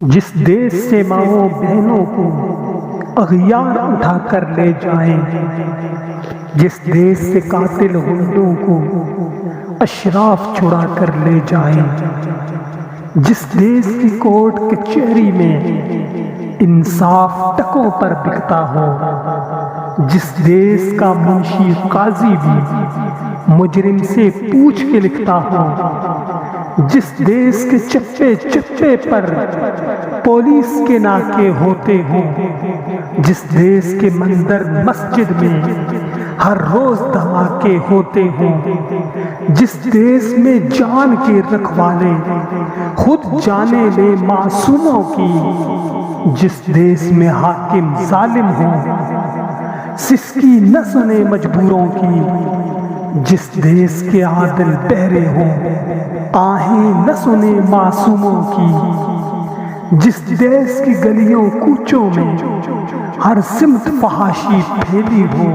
جس دیش سے ماؤں بہنوں کو اغیار اٹھا کر لے جائیں، جس دیش سے قاتل غنڈوں کو اشراف چھڑا کر لے جائیں، جس دیش کی کورٹ کچہری میں انصاف ٹکوں پر بکتا ہو، جس دیش کا منشی قاضی بھی مجرم سے پوچھ کے لکھتا ہو، جس دیش کے چپے چپے پر پولیس کے ناکے ہوتے ہوں، جس دیش کے مندر مسجد میں ہر روز دھماکے ہوتے ہوں، جس دیش میں جان کے رکھوالے خود جانے لے معصوموں کی، جس دیش میں حاکم ظالم ہوں سسکی نہ سنے مجبوروں کی، جس دیش کے عادل بہرے ہوں آہیں نہ سنے معصوموں کی، جس دیش کی گلیوں کوچوں میں ہر سمت فحاشی پھیلی ہو،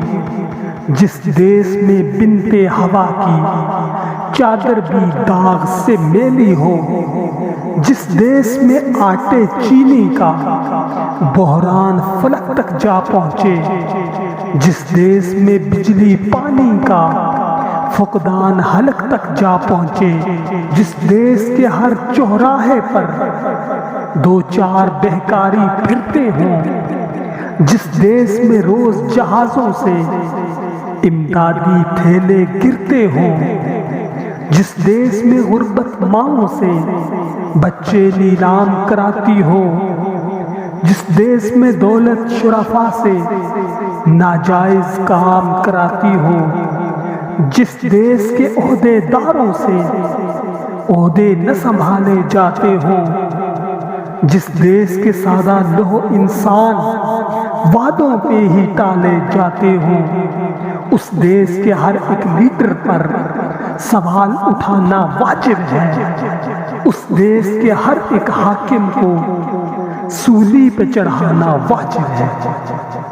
جس دیش میں بنت ہوا کی چادر بھی داغ سے میلی ہو، جس دیش میں آٹے چینی کا بحران فلک تک جا پہنچے، جس دیش میں بجلی پانی کا فقدان حلق تک جا پہنچے، جس دیش کے ہر چوراہے پر دو چار بہکاری پھرتے ہوں، جس دیش میں روز جہازوں سے امدادی تھیلے گرتے ہوں، جس دیش میں غربت ماؤں سے بچے نیلام کراتی ہو، جس دیش میں دولت شرفا سے ناجائز کام کراتی ہو، جس دیش کے عہدے داروں سے عہدے نہ سنبھالے جاتے ہوں، جس دیش کے سادہ لوح انسان وعدوں پہ ہی ٹالے جاتے ہوں، اس دیش کے ہر ایک لیڈر پر سوال اٹھانا واجب ہے، اس دیش کے ہر ایک حاکم کو سولی پہ چڑھانا واجب ہے۔